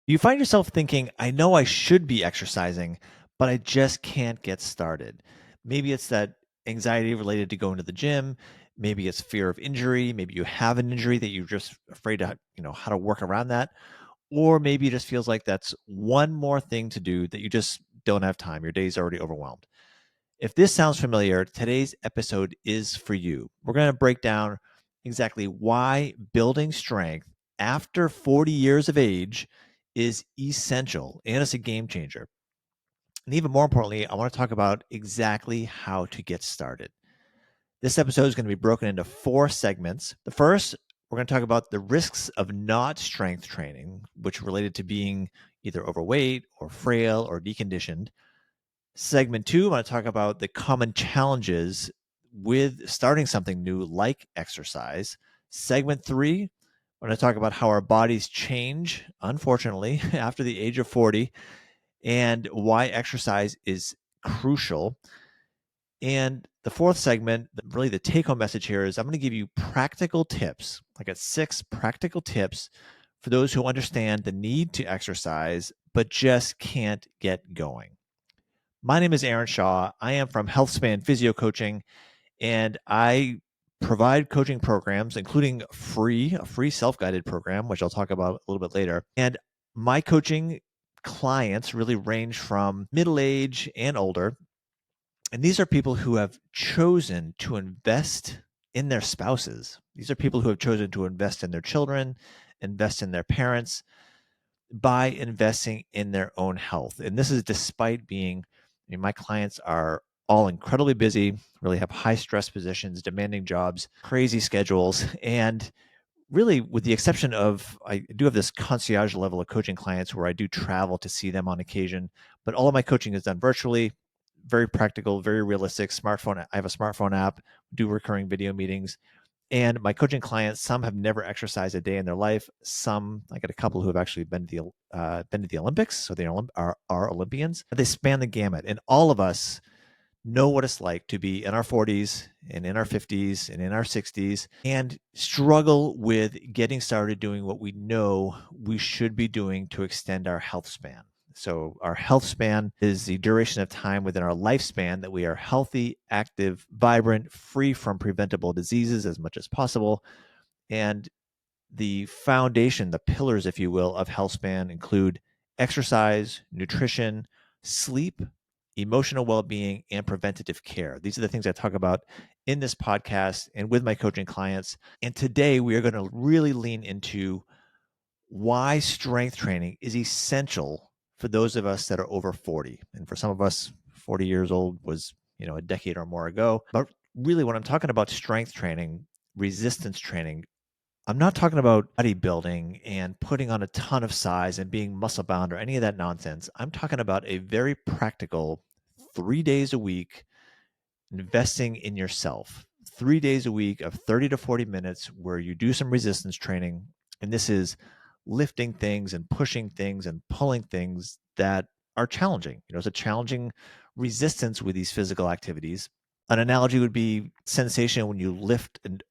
You find yourself thinking, I know I should be exercising, but I just can't get started. Maybe it's that anxiety related to going to the gym. Maybe it's fear of injury. Maybe you have an injury that you're just afraid to, how to work around that. Or maybe it just feels like that's one more thing to do that you just don't have time. Your day's already overwhelmed. If this sounds familiar, today's episode is for you. We're going to break down exactly why building strength after 40 years of age is essential and it's a game changer. And even more importantly, I want to talk about exactly how to get started. This episode is going to be broken into 4 segments. The first, we're going to talk about the risks of not strength training, which are related to being either overweight or frail or deconditioned. Segment 2, I want to talk about the common challenges with starting something new like exercise. Segment 3, I want to talk about how our bodies change, unfortunately, after the age of 40 and why exercise is crucial. And the fourth segment, really the take home message here is I'm going to give you practical tips. I got 6 practical tips for those who understand the need to exercise but just can't get going. My name is Aaron Shaw. I am from Healthspan PhysioCoaching, and I provide coaching programs, including a free self-guided program, which I'll talk about a little bit later. And my coaching clients really range from middle age and older. And these are people who have chosen to invest in their spouses. These are people who have chosen to invest in their children, invest in their parents by investing in their own health. And this is despite being, my clients are all incredibly busy, really have high stress positions, demanding jobs, crazy schedules. And really, with the exception of, I do have this concierge level of coaching clients where I do travel to see them on occasion, but all of my coaching is done virtually, very practical, very realistic. Smartphone. I have a smartphone app, do recurring video meetings. And my coaching clients, some have never exercised a day in their life. Some, I got a couple who have actually been to the Olympics, so they are Olympians. They span the gamut, and all of us know what it's like to be in our 40s and in our 50s and in our 60s and struggle with getting started doing what we know we should be doing to extend our health span. So, our health span is the duration of time within our lifespan that we are healthy, active, vibrant, free from preventable diseases as much as possible. And the foundation, the pillars, if you will, of health span include exercise, nutrition, sleep, emotional well-being, and preventative care. These are the things I talk about in this podcast and with my coaching clients. And today we are going to really lean into why strength training is essential for those of us that are over 40. And for some of us, 40 years old was, a decade or more ago. But really, when I'm talking about strength training, resistance training, I'm not talking about bodybuilding and putting on a ton of size and being muscle bound or any of that nonsense. I'm talking about a very practical 3 days a week investing in yourself. 3 days a week of 30 to 40 minutes where you do some resistance training. And this is lifting things and pushing things and pulling things that are challenging. It's a challenging resistance with these physical activities. An analogy would be sensation when you lift and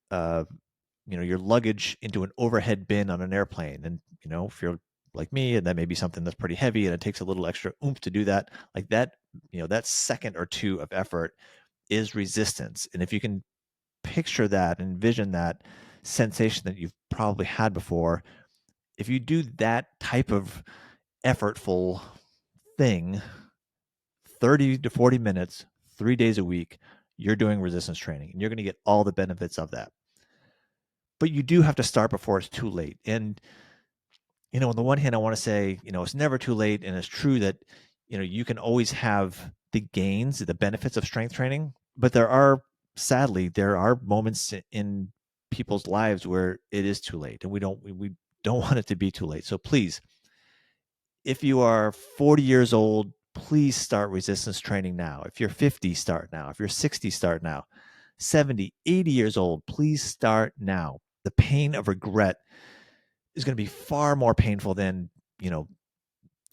your luggage into an overhead bin on an airplane. And, if you're like me, and that may be something that's pretty heavy and it takes a little extra oomph to do that, like that, that second or two of effort is resistance. And if you can picture that, envision that sensation that you've probably had before, if you do that type of effortful thing, 30 to 40 minutes, 3 days a week, you're doing resistance training and you're going to get all the benefits of that. But you do have to start before it's too late. And, on the one hand, I want to say, it's never too late. And it's true that, you can always have the gains, the benefits of strength training. But sadly, there are moments in people's lives where it is too late. And we don't want it to be too late. So please, if you are 40 years old, please start resistance training now. If you're 50, start now. If you're 60, start now. 70, 80 years old, please start now. The pain of regret is going to be far more painful than,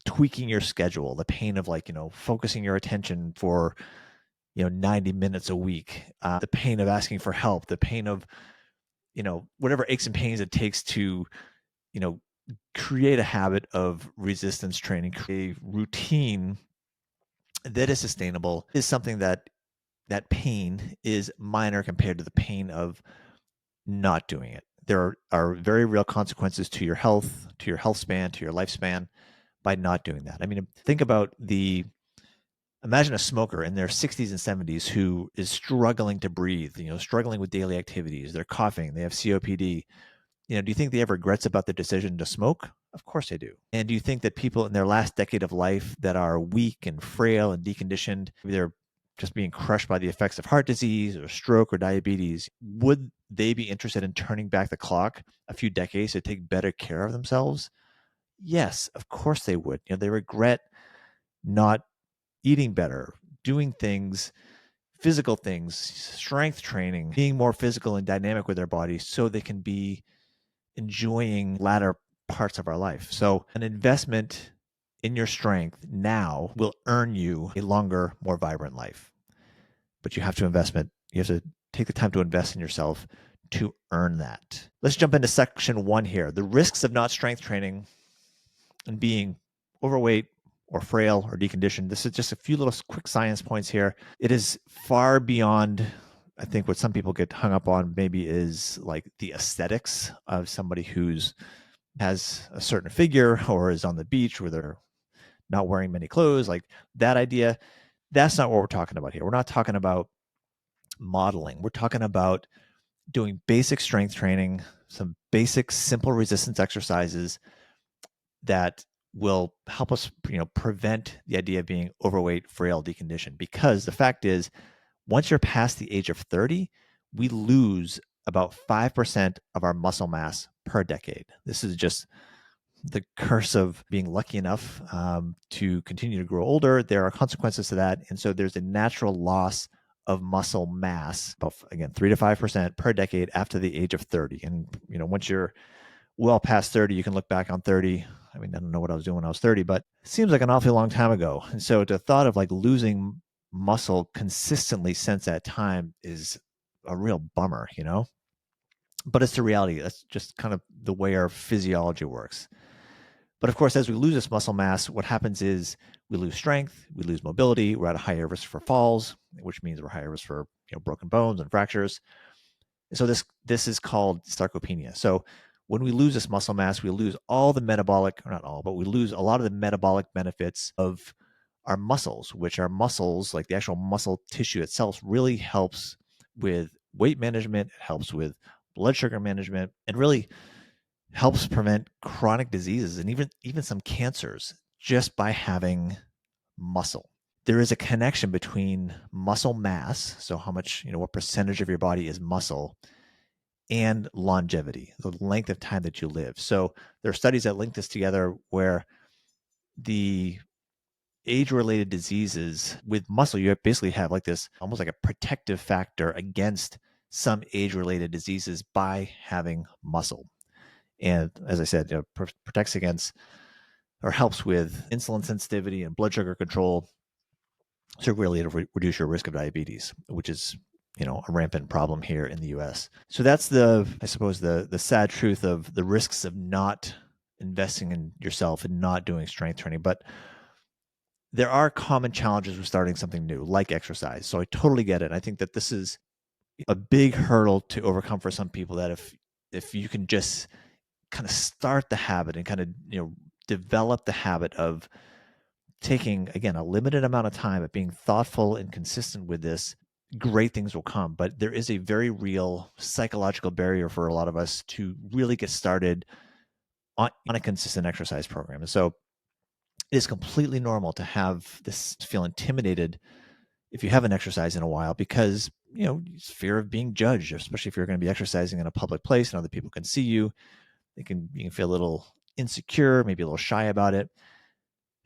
tweaking your schedule, the pain of focusing your attention for, 90 minutes a week, the pain of asking for help, the pain of, whatever aches and pains it takes to, create a habit of resistance training, create a routine that is sustainable, is something that pain is minor compared to the pain of not doing it. There are very real consequences to your health, to your health span, to your lifespan by not doing that. I mean, think about imagine a smoker in their 60s and 70s who is struggling to breathe, struggling with daily activities. They're coughing, they have COPD. Do you think they have regrets about the decision to smoke? Of course they do. And do you think that people in their last decade of life that are weak and frail and deconditioned, they're just being crushed by the effects of heart disease or stroke or diabetes, would they be interested in turning back the clock a few decades to take better care of themselves? Yes, of course they would. They regret not eating better, doing things, physical things, strength training, being more physical and dynamic with their bodies so they can be enjoying latter parts of our life. So, an investment in your strength now will earn you a longer, more vibrant life. But you have to take the time to invest in yourself to earn that. Let's jump into section 1 here. The risks of not strength training and being overweight or frail or deconditioned. This is just a few little quick science points here. It is far beyond, I think, what some people get hung up on maybe is like the aesthetics of somebody who's has a certain figure or is on the beach where they're not wearing many clothes, like that idea. That's not what we're talking about here. We're not talking about modeling. We're talking about doing basic strength training, some basic simple resistance exercises that will help us, prevent the idea of being overweight, frail, deconditioned. Because the fact is, once you're past the age of 30, we lose about 5% of our muscle mass per decade. This is just the curse of being lucky enough to continue to grow older. There are consequences to that. And so there's a natural loss of muscle mass, about, again, 3 to 5% per decade after the age of 30. And, once you're well past 30, you can look back on 30. I mean, I don't know what I was doing when I was 30, but it seems like an awfully long time ago. And so the thought of like losing muscle consistently since that time is a real bummer, but it's the reality. That's just kind of the way our physiology works. But of course, as we lose this muscle mass, what happens is we lose strength, we lose mobility, we're at a higher risk for falls, which means we're higher risk for broken bones and fractures. So this is called sarcopenia. So when we lose this muscle mass, we lose all the metabolic, or not all, but we lose a lot of the metabolic benefits of our muscles, which are muscles, like the actual muscle tissue itself, really helps with weight management, it helps with blood sugar management, and really helps prevent chronic diseases and even some cancers just by having muscle. There is a connection between muscle mass, so how much, what percentage of your body is muscle, and longevity, the length of time that you live. So there are studies that link this together where the age-related diseases with muscle, you basically have like this almost like a protective factor against some age-related diseases by having muscle. And as I said, protects against or helps with insulin sensitivity and blood sugar control, so really to reduce your risk of diabetes, which is a rampant problem here in the US. So that's I suppose the sad truth of the risks of not investing in yourself and not doing strength training. But there are common challenges with starting something new, like exercise. So I totally get it. I think that this is a big hurdle to overcome for some people, that if you can just kind of start the habit and kind of develop the habit of taking, again, a limited amount of time, but being thoughtful and consistent with this, great things will come. But there is a very real psychological barrier for a lot of us to really get started on a consistent exercise program. And so it is completely normal to have this, feel intimidated if you haven't exercised in a while, because fear of being judged, especially if you're going to be exercising in a public place and other people can see you. You can feel a little insecure, maybe a little shy about it.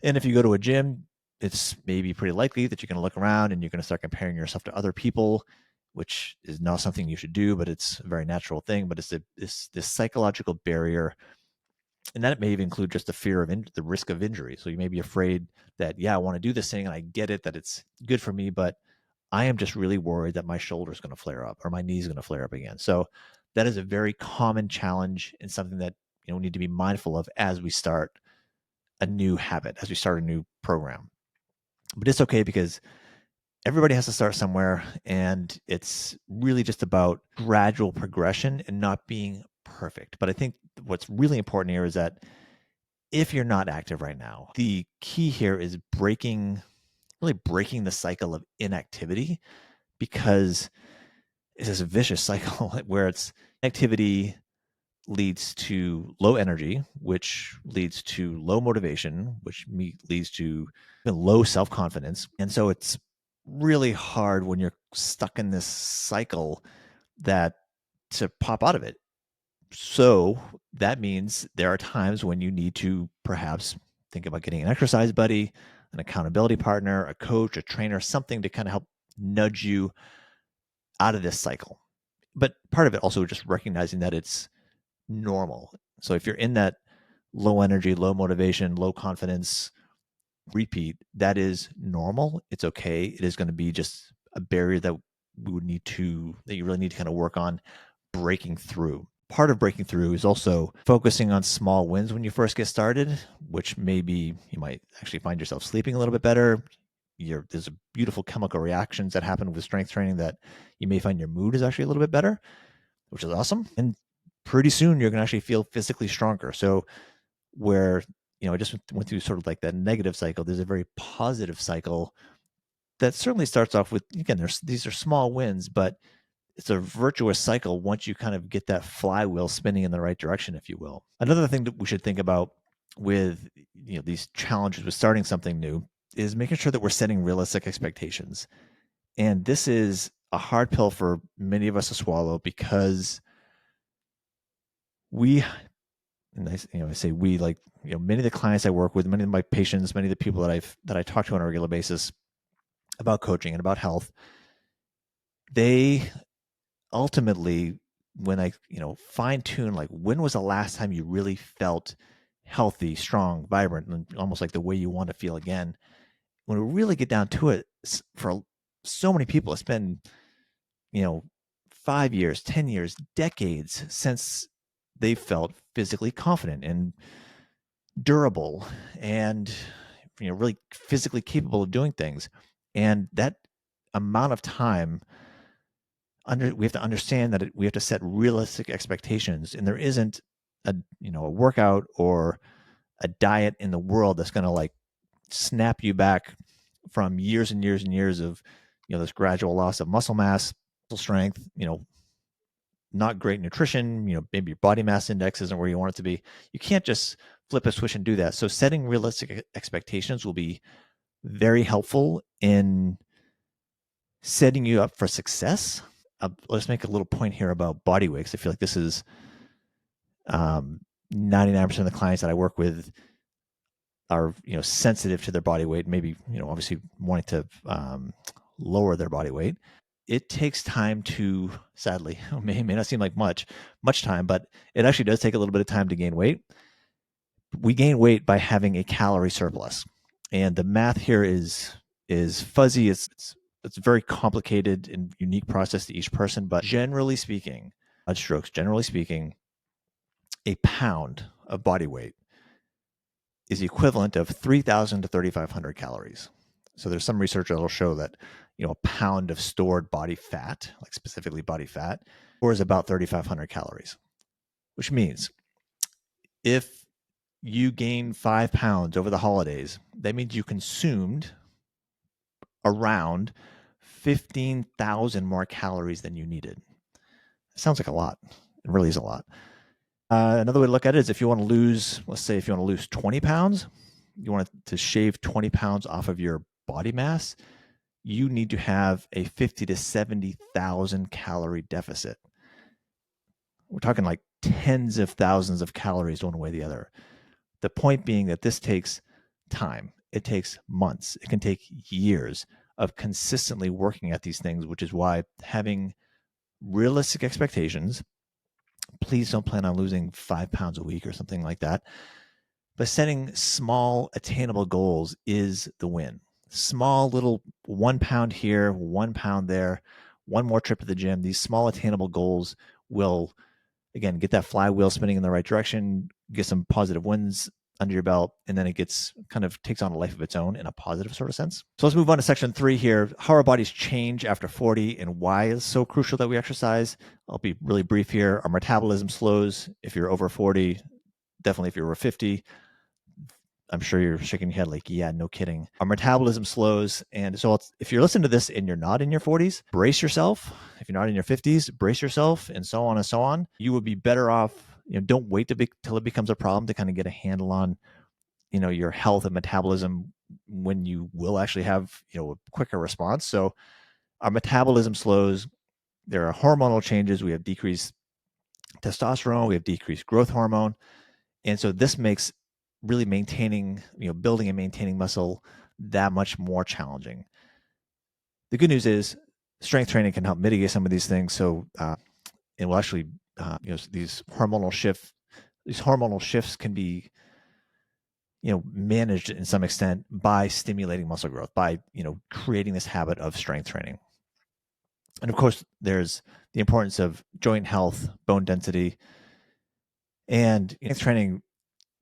And if you go to a gym, it's maybe pretty likely that you're going to look around and you're going to start comparing yourself to other people, which is not something you should do, but it's a very natural thing. But it's this psychological barrier, and that may even include just the fear of the risk of injury. So you may be afraid that, yeah, I want to do this thing and I get it that it's good for me, but I am just really worried that my shoulder is going to flare up or my knee is going to flare up again. So that is a very common challenge and something that need to be mindful of as we start a new habit, as we start a new program. But it's okay because everybody has to start somewhere, and it's really just about gradual progression and not being perfect. But I think what's really important here is that if you're not active right now, the key here is really breaking the cycle of inactivity, because it's this vicious cycle where it's activity leads to low energy, which leads to low motivation, which leads to low self-confidence. And so it's really hard when you're stuck in this cycle that to pop out of it. So that means there are times when you need to perhaps think about getting an exercise buddy, an accountability partner, a coach, a trainer, something to kind of help nudge you out of this cycle. But part of it also just recognizing that it's normal. So if you're in that low energy, low motivation, low confidence repeat, that is normal. It's okay. It is going to be just a barrier that you really need to kind of work on breaking through. Part of breaking through is also focusing on small wins when you first get started, which maybe you might actually find yourself sleeping a little bit better. There's a beautiful chemical reactions that happen with strength training that you may find your mood is actually a little bit better, which is awesome. And pretty soon you're going to actually feel physically stronger. So where, I just went through sort of like that negative cycle, there's a very positive cycle that certainly starts off with, again, these are small wins, but it's a virtuous cycle once you kind of get that flywheel spinning in the right direction, if you will. Another thing that we should think about with these challenges with starting something new is making sure that we're setting realistic expectations. And this is a hard pill for many of us to swallow, because I say we, like, many of the clients I work with, many of my patients, many of the people that I talk to on a regular basis about coaching and about health, they ultimately, when I, fine tune, like, when was the last time you really felt healthy, strong, vibrant, and almost like the way you want to feel again? When we really get down to it, for so many people, it's been, 5 years, 10 years, decades since they felt physically confident and durable and, really physically capable of doing things. And that amount of time, we have to understand that we have to set realistic expectations, and there isn't a workout or a diet in the world that's going to like snap you back from years and years and years of this gradual loss of muscle mass, muscle strength, not great nutrition, maybe your body mass index isn't where you want it to be. You can't just flip a switch and do that. So setting realistic expectations will be very helpful in setting you up for success. Let's make a little point here about body weight, because I feel like this is 99% of the clients that I work with are sensitive to their body weight, maybe obviously wanting to lower their body weight. It takes time to, sadly, may not seem like much time, but it actually does take a little bit of time to gain weight. We gain weight by having a calorie surplus, and the math here is fuzzy. It's a very complicated and unique process to each person, but generally speaking, a pound of body weight is the equivalent of 3,000 to 3,500 calories. So there's some research that will show that a pound of stored body fat, like specifically body fat, is about 3,500 calories, which means if you gain 5 pounds over the holidays, that means you consumed around 15,000 more calories than you needed. It sounds like a lot. It really is a lot. Another way to look at it is, if you want to lose, let's say if you want to lose 20 pounds, you want to shave 20 pounds off of your body mass, you need to have a 50 to 70,000 calorie deficit. We're talking like tens of thousands of calories one way or the other. The point being that this takes time. It takes months. It can take years of consistently working at these things, which is why having realistic expectations, please don't plan on losing 5 pounds a week or something like that. But setting small, attainable goals is the win. Small little 1 pound here, 1 pound there, one more trip to the gym. These small, attainable goals will, again, get that flywheel spinning in the right direction, get some positive wins under your belt, and then it gets kind of takes on a life of its own in a positive sort of sense. So let's move on to section 3 here, how our bodies change after 40 and why it's so crucial that we exercise. I'll be really brief here. Our metabolism slows if you're over 40, definitely if you're over 50. I'm sure you're shaking your head like, yeah, no kidding. Our metabolism slows. And so if you're listening to this and you're not in your 40s, brace yourself. If you're not in your 50s, brace yourself, and so on and so on. You would be better off, don't wait till it becomes a problem to kind of get a handle on, your health and metabolism when you will actually have, a quicker response. So our metabolism slows. There are hormonal changes. We have decreased testosterone. We have decreased growth hormone. And so this makes really maintaining, building and maintaining muscle that much more challenging. The good news is strength training can help mitigate some of these things. So it will actually, these hormonal shifts can be, managed in some extent by stimulating muscle growth, by, creating this habit of strength training. And of course, there's the importance of joint health, bone density, and strength training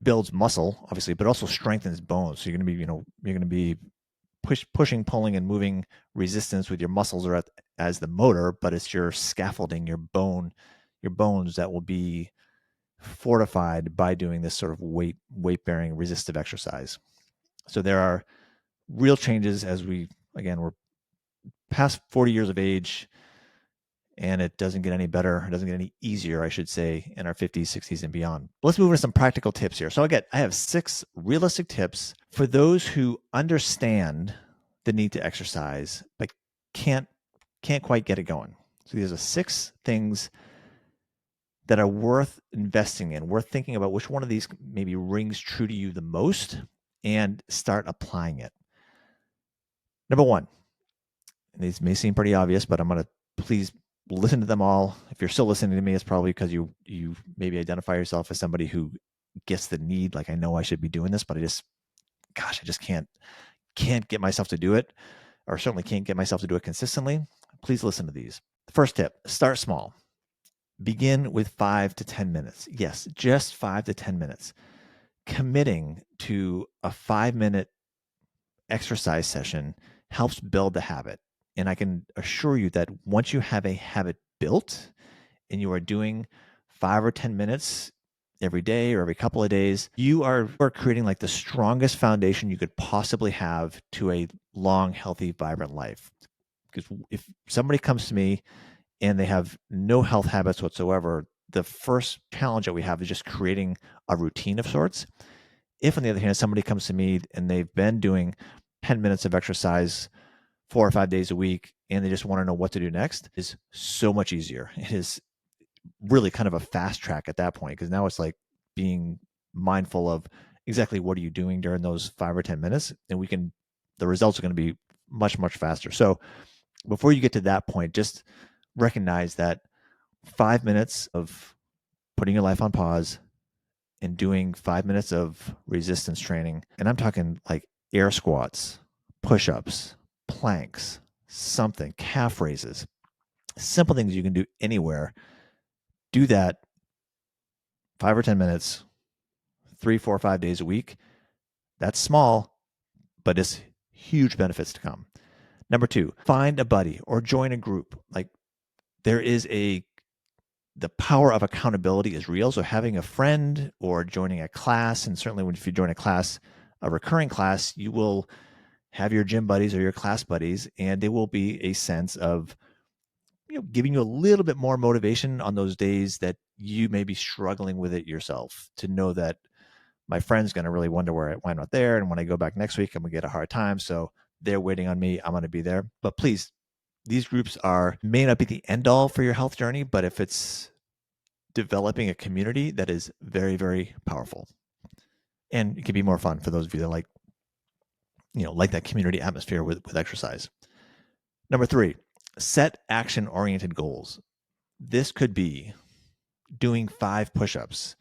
builds muscle, obviously, but also strengthens bones. So you're going to be pushing, pulling, and moving resistance with your muscles or as the motor, but it's your scaffolding, your bones that will be fortified by doing this sort of weight-bearing resistive exercise. So there are real changes as we're past 40 years of age, and it doesn't get any better. It doesn't get any easier, I should say, in our 50s, 60s, and beyond. Let's move into some practical tips here. So again, I have 6 realistic tips for those who understand the need to exercise, but can't quite get it going. So these are 6 things that are worth investing in, worth thinking about which one of these maybe rings true to you the most, and start applying it. Number 1, and these may seem pretty obvious, but I'm going to please listen to them all. If you're still listening to me, it's probably because you maybe identify yourself as somebody who gets the need, like I know I should be doing this, but I just can't get myself to do it, or certainly can't get myself to do it consistently. Please listen to these. The first tip, start small. Begin with 5 to 10 minutes. Yes, just 5 to 10 minutes. Committing to a 5-minute exercise session helps build the habit. And I can assure you that once you have a habit built and you are doing 5 or 10 minutes every day or every couple of days, you are creating like the strongest foundation you could possibly have to a long, healthy, vibrant life. Because if somebody comes to me and they have no health habits whatsoever, the first challenge that we have is just creating a routine of sorts. If, on the other hand, somebody comes to me and they've been doing 10 minutes of exercise 4 or 5 days a week, and they just want to know what to do next, is so much easier. It is really kind of a fast track at that point, because now it's like being mindful of exactly what are you doing during those 5 or 10 minutes, and the results are going to be much, much faster. So before you get to that point, just recognize that 5 minutes of putting your life on pause and doing 5 minutes of resistance training, and I'm talking like air squats, push-ups, planks, something, calf raises, simple things you can do anywhere. Do that 5 or 10 minutes, 3, 4, 5 days a week. That's small, but it's huge benefits to come. Number 2, find a buddy or join a group. Like the power of accountability is real. So having a friend or joining a class, and certainly if you join a recurring class, you will have your gym buddies or your class buddies, and there will be a sense of giving you a little bit more motivation on those days that you may be struggling with it yourself, to know that my friend's going to really wonder why I'm not there, and when I go back next week, I'm going to get a hard time. So they're waiting on me. I'm going to be there. But please, these groups may not be the end all for your health journey, but if it's developing a community, that is very, very powerful, and it can be more fun for those of you that like that community atmosphere with exercise. Number 3, set action-oriented goals. This could be doing 5 push-ups,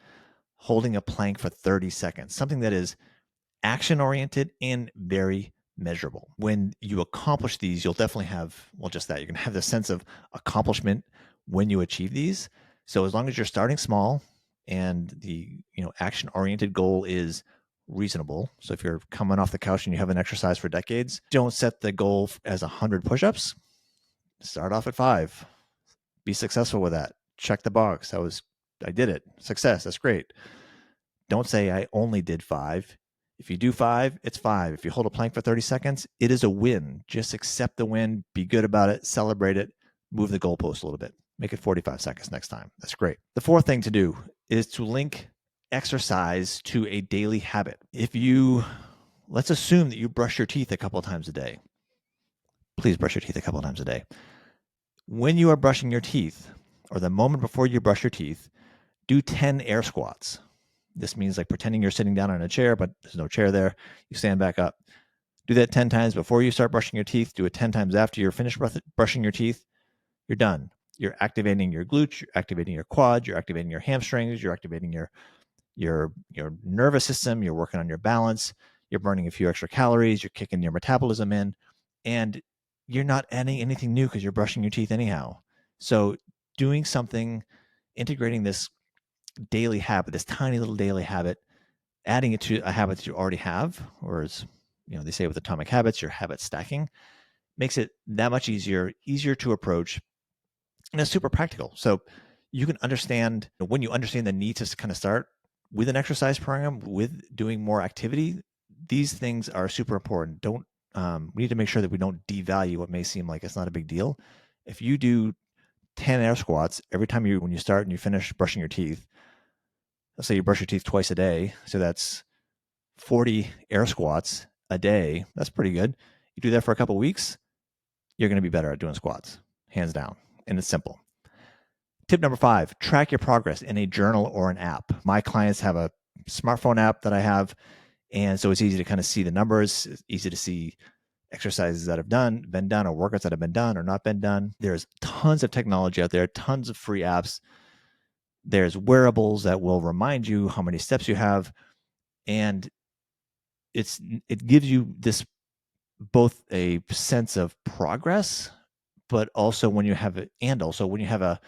holding a plank for 30 seconds, something that is action-oriented and very measurable. When you accomplish these, you'll definitely have, just that. You're going to have the sense of accomplishment when you achieve these. So as long as you're starting small and the action-oriented goal is reasonable. So if you're coming off the couch and you haven't exercised for decades, don't set the goal as 100 push-ups. Start off at 5. Be successful with that. Check the box. I did it. Success. That's great. Don't say I only did 5. If you do 5, it's 5. If you hold a plank for 30 seconds, it is a win. Just accept the win, be good about it, celebrate it, move the goalpost a little bit. Make it 45 seconds next time. That's great. The fourth thing to do is to link exercise to a daily habit. Let's assume that you brush your teeth a couple of times a day. Please brush your teeth a couple of times a day. When you are brushing your teeth, or the moment before you brush your teeth, do 10 air squats. This means like pretending you're sitting down on a chair, but there's no chair there. You stand back up. Do that 10 times before you start brushing your teeth. Do it 10 times after you're finished brushing your teeth. You're done. You're activating your glutes. You're activating your quad. You're activating your hamstrings. You're activating your nervous system. You're working on your balance. You're burning a few extra calories. You're kicking your metabolism in. And you're not adding anything new because you're brushing your teeth anyhow. So doing something, integrating this daily habit, this tiny little daily habit, adding it to a habit that you already have, or as they say with Atomic Habits, your habit stacking, makes it that much easier to approach, and it's super practical. So you can understand, when you understand the need to kind of start with an exercise program, with doing more activity, these things are super important. We need to make sure that we don't devalue what may seem like it's not a big deal. If you do 10 air squats every time when you start and you finish brushing your teeth, let's say you brush your teeth twice a day, so that's 40 air squats a day. That's pretty good. You do that for a couple of weeks, you're going to be better at doing squats, hands down. And it's simple. Tip number 5, track your progress in a journal or an app. My clients have a smartphone app that I have, and so it's easy to kind of see the numbers. It's easy to see exercises that have been done, or workouts that have been done or not been done. There's tons of technology out there, tons of free apps. There's wearables that will remind you how many steps you have, and it gives you this both a sense of progress, but also when you have a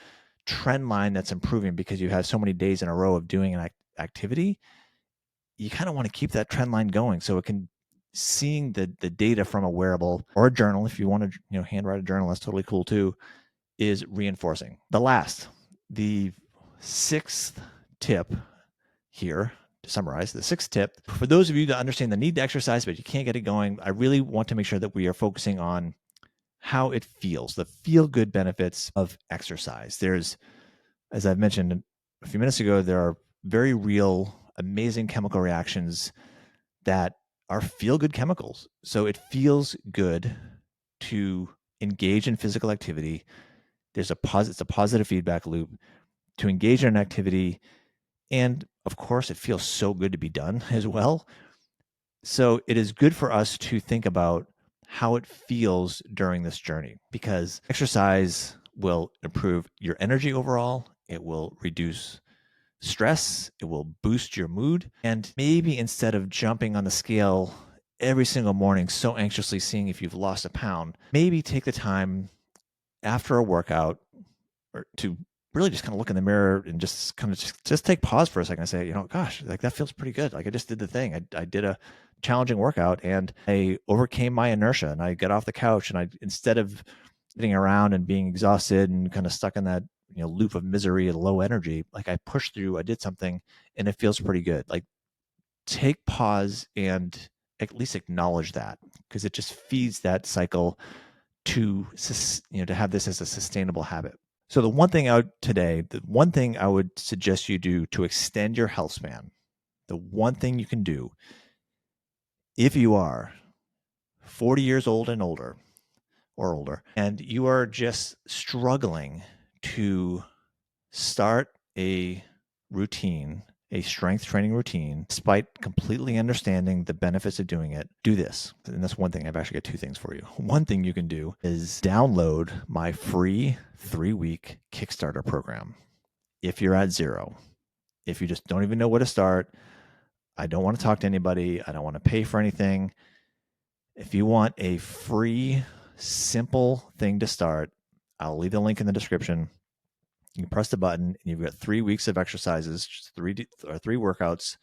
trend line that's improving because you have so many days in a row of doing an activity, you kind of want to keep that trend line going. So seeing the data from a wearable or a journal, if you want to handwrite a journal, that's totally cool too, is reinforcing. The 6th tip here, to summarize, the 6th tip, for those of you that understand the need to exercise but you can't get it going, I really want to make sure that we are focusing on how it feels, the feel-good benefits of exercise. There's, as I've mentioned a few minutes ago, there are very real, amazing chemical reactions that are feel-good chemicals. So it feels good to engage in physical activity. It's a positive feedback loop to engage in an activity. And of course, it feels so good to be done as well. So it is good for us to think about how it feels during this journey, because exercise will improve your energy overall. It will reduce stress. It will boost your mood. And maybe instead of jumping on the scale every single morning, so anxiously seeing if you've lost a pound, maybe take the time after a workout or to really just kind of look in the mirror and just kind of just take pause for a second and say, gosh, like that feels pretty good. Like I just did the thing. I did a challenging workout and I overcame my inertia, and I got off the couch, and instead of sitting around and being exhausted and kind of stuck in that loop of misery and low energy, like I pushed through, I did something, and it feels pretty good. Like take pause and at least acknowledge that, because it just feeds that cycle to have this as a sustainable habit. So the one thing I would suggest you do to extend your health span, the one thing you can do if you are 40 years old and older, and you are just struggling to start a routine, a strength training routine, despite completely understanding the benefits of doing it, do this. And that's one thing. I've actually got 2 things for you. One thing you can do is download my free 3-week Kickstarter program. If you're at 0, if you just don't even know where to start, I don't want to talk to anybody, I don't want to pay for anything. If you want a free, simple thing to start, I'll leave the link in the description. You press the button and you've got 3 weeks of exercises, just three workouts,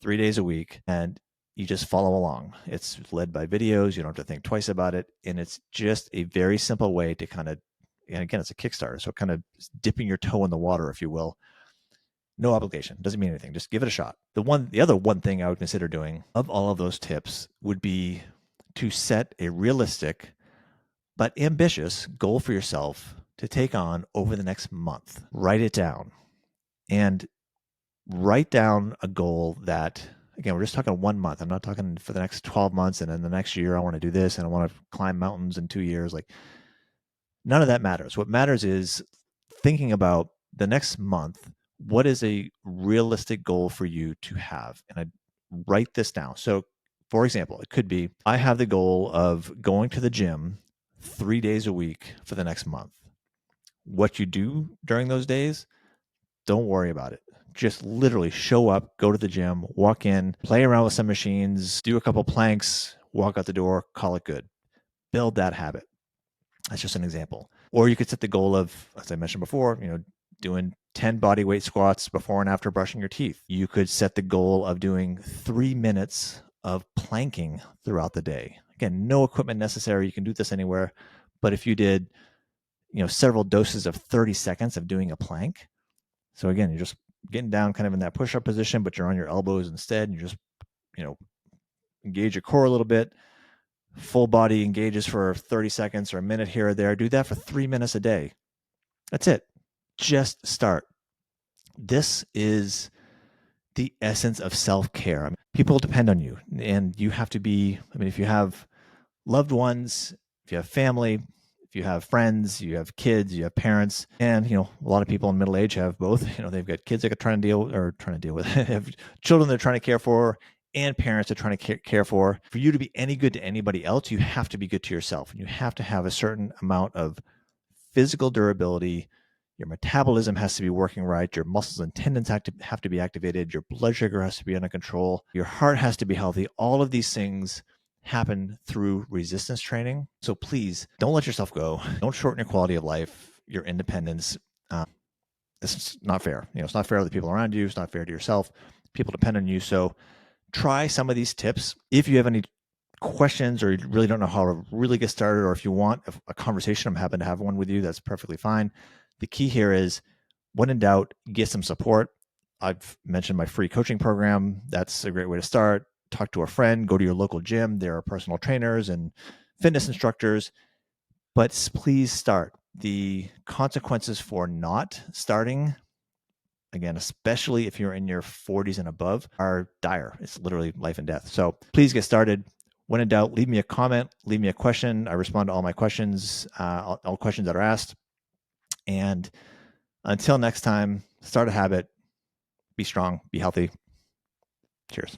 3 days a week, and you just follow along. It's led by videos. You don't have to think twice about it. And it's just a very simple way to kind of, and again, it's a Kickstarter. So kind of dipping your toe in the water, if you will. No obligation. Doesn't mean anything. Just give it a shot. The other one thing I would consider doing of all of those tips would be to set a realistic but ambitious goal for yourself to take on over the next month. Write it down and write down a goal that, again, we're just talking 1 month. I'm not talking for the next 12 months and then the next year I want to do this and I want to climb mountains in 2 years. Like, none of that matters. What matters is thinking about the next month. What is a realistic goal for you to have? And I write this down. So, for example, it could be I have the goal of going to the gym 3 days a week for the next month. What you do during those days, don't worry about it. Just literally show up, go to the gym, walk in, play around with some machines, do a couple planks, walk out the door, call it good. Build that habit. That's just an example. Or you could set the goal of, as I mentioned before, doing 10 body weight squats before and after brushing your teeth. You could set the goal of doing 3 minutes of planking throughout the day. Again, no equipment necessary. You can do this anywhere. But if you did, several doses of 30 seconds of doing a plank. So again, you're just getting down kind of in that push-up position, but you're on your elbows instead. And you just, engage your core a little bit. Full body engages for 30 seconds or a minute here or there. Do that for 3 minutes a day. That's it. Just start. This is the essence of self-care. I mean, people depend on you, and you have to be, if you have loved ones, if you have family, if you have friends, you have kids, you have parents, and a lot of people in middle age have both. They've got kids that are trying to deal with, have children they're trying to care for, and parents are trying to care for. For you to be any good to anybody else, you have to be good to yourself, and you have to have a certain amount of physical durability. Your metabolism has to be working right. Your muscles and tendons have to be activated. Your blood sugar has to be under control. Your heart has to be healthy. All of these things happen through resistance training. So please don't let yourself go. Don't shorten your quality of life, your independence. This is not fair. It's not fair to the people around you. It's not fair to yourself. People depend on you. So try some of these tips. If you have any questions or you really don't know how to really get started, or if you want a conversation, I'm happy to have one with you. That's perfectly fine. The key here is, when in doubt, get some support. I've mentioned my free coaching program. That's a great way to start. Talk to a friend, go to your local gym. There are personal trainers and fitness instructors, but please start. The consequences for not starting, again, especially if you're in your 40s and above, are dire. It's literally life and death. So please get started. When in doubt, leave me a comment, leave me a question. I respond to all my questions, all questions that are asked. And until next time, start a habit, be strong, be healthy. Cheers.